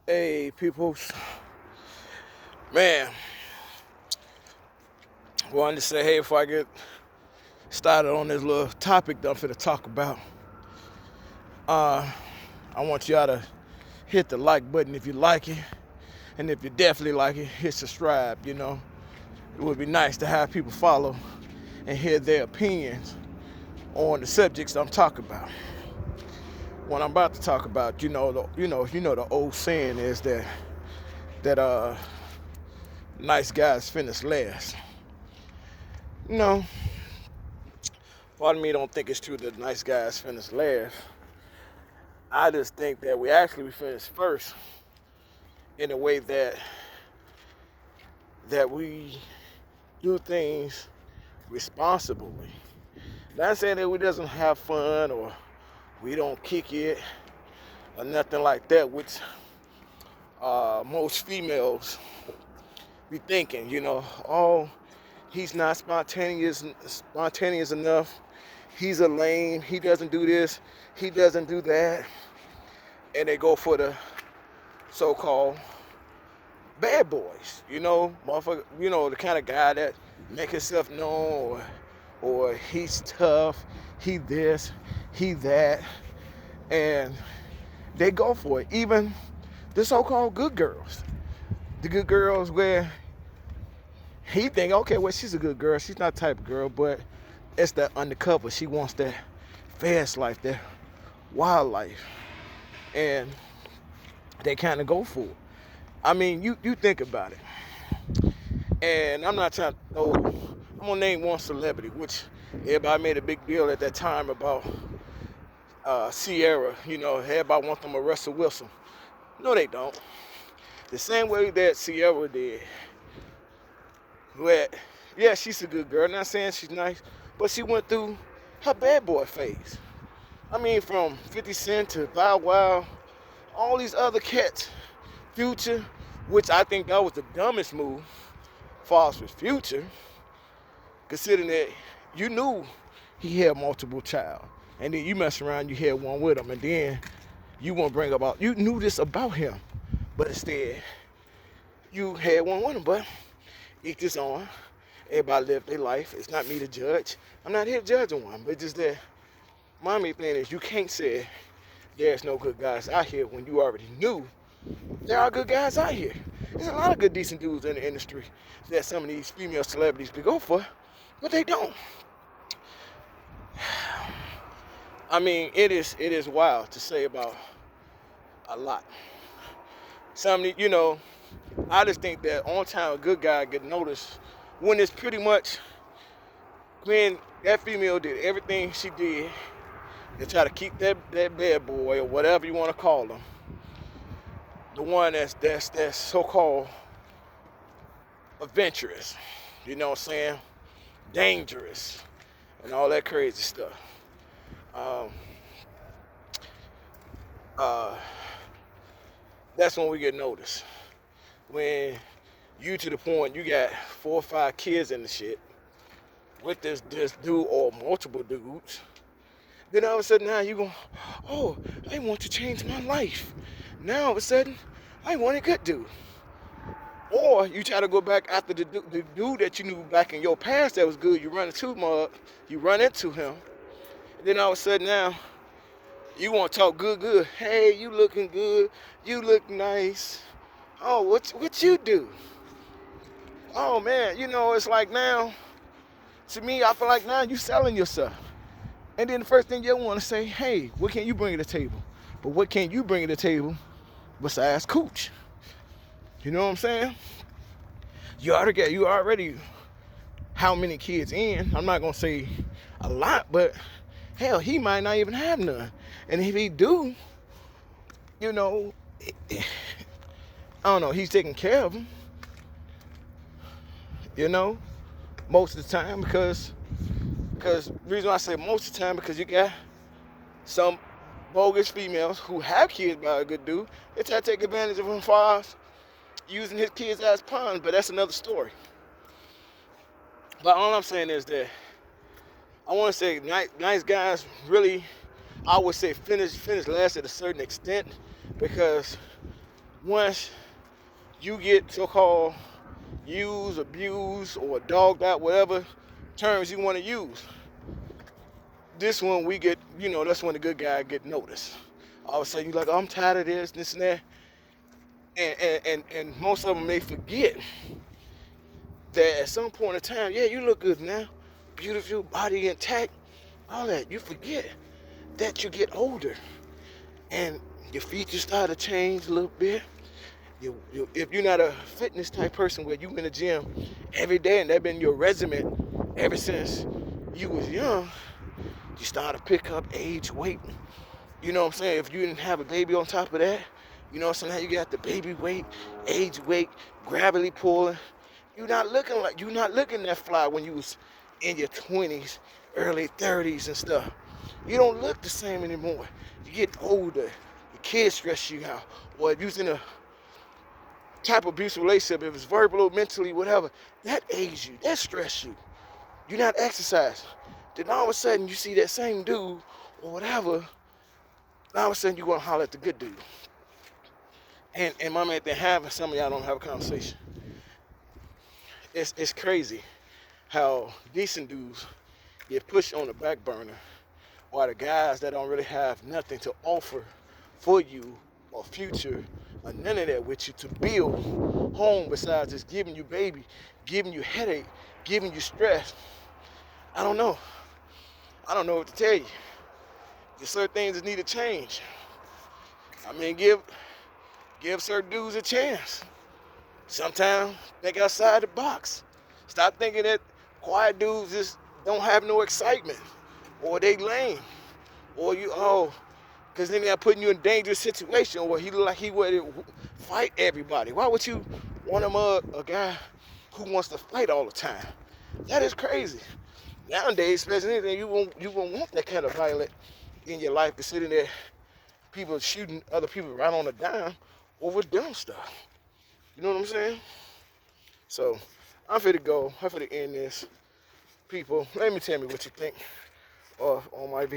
Hey, peoples. Man, wanted to say, hey, before I get started on this little topic that I'm finna talk about, uh, I want y'all to hit the like button if you like it. And if you definitely like it, hit subscribe, It would be nice to have people follow and hear their opinions on the subjects I'm talking about. What I'm about to talk about, the old saying is that nice guys finish last. You know, part of me don't think it's true that nice guys finish last. I just think that we finish first in a way that we do things responsibly. Not saying that we doesn't have fun or we don't kick it or nothing like that, which most females be thinking, oh, he's not spontaneous enough. He's a lame. He doesn't do this. He doesn't do that. And they go for the so-called bad boys, motherfucker, the kind of guy that make himself known or he's tough, he this, he that, and they go for it. Even the so-called good girls. The good girls where he think, okay, well, she's a good girl, she's not the type of girl, but it's that undercover. She wants that fast life, that wild life. And they kind of go for it. I mean, you think about it. And I'm not trying to I'm gonna name one celebrity, which everybody made a big deal at that time about Sierra. Everybody wants them to Russell Wilson. No, they don't. The same way that Sierra did. Where, yeah, she's a good girl. Not saying she's nice, but she went through her bad boy phase. I mean, from 50 Cent to Bow Wow, all these other cats, Future, which I think that was the dumbest move, falls with Future, considering that you knew he had multiple child, and then you mess around, you had one with him, and then you want to bring about, you knew this about him, but instead you had one with him. But each his own. Everybody live their life. It's not me to judge. I'm not here to judge one, but it's just that my main thing is you can't say there's no good guys out here when you already knew there are good guys out here. There's a lot of good decent dudes in the industry that some of these female celebrities could go for, but they don't. I mean, it is wild to say about a lot. Some, I just think that on time a good guy get noticed when it's pretty much when that female did everything she did to try to keep that bad boy or whatever you want to call him, the one that's so-called adventurous, you know what I'm saying, dangerous, and all that crazy stuff. Um, uh, that's when we get noticed. When you to the point you got 4 or 5 kids in the shit with this dude or multiple dudes, then all of a sudden now you go, oh, I want to change my life. Now all of a sudden I want a good dude. Or you try to go back after the dude that you knew back in your past that was good. You run into him. And then all of a sudden now you want to talk good. Hey, you looking good. You look nice. Oh, what you do? Oh man, it's like now, to me, I feel like now you selling yourself. And then the first thing you want to say, hey, what can you bring to the table? But what can you bring to the table besides cooch? You know what I'm saying? You already how many kids in? I'm not gonna say a lot, but hell, he might not even have none. And if he do, you know, I don't know, he's taking care of them, most of the time because the reason why I say most of the time because you got some bogus females who have kids by a good dude. They try to take advantage of him far as using his kids as pawns, but that's another story. But all I'm saying is that I want to say nice guys really, I would say finish last at a certain extent because once you get so-called used, abused, or dogged out, whatever terms you want to use, this one we get, that's when the good guy get noticed. All of a sudden you're like, oh, I'm tired of this and that. And most of them may forget that at some point in time, yeah, you look good now, beautiful, body intact, all that. You forget that you get older and your features start to change a little bit. If you're not a fitness type person where you in the gym every day and that been your regimen ever since you was young, you start to pick up age, weight. You know what I'm saying? If you didn't have a baby on top of that, you know what I'm saying? Now you got the baby weight, age weight, gravity pulling. You're not looking that fly when you was in your 20s, early 30s and stuff. You don't look the same anymore. You get older, your kids stress you out, or if you're in a type of abusive relationship, if it's verbal or mentally, whatever, that ages you, that stress you. You're not exercising. Then all of a sudden you see that same dude or whatever, all of a sudden you want to holler at the good dude. And my man, some of y'all don't have a conversation. It's crazy how decent dudes get pushed on the back burner, while the guys that don't really have nothing to offer for you or future or none of that with you to build home besides just giving you baby, giving you headache, giving you stress. I don't know what to tell you. There's certain things that need to change. I mean, give certain dudes a chance. Sometimes think outside the box. Stop thinking that quiet dudes just don't have no excitement, or they lame, or because then they're putting you in a dangerous situation, or he look like he would fight everybody. Why would you want a guy who wants to fight all the time? That is crazy. Nowadays, especially anything, you won't want that kind of violence in your life, considering that people shooting other people right on a dime over dumb stuff. You know what I'm saying? So I'm finna go. I'm finna end this. People, let me tell me what you think on my video.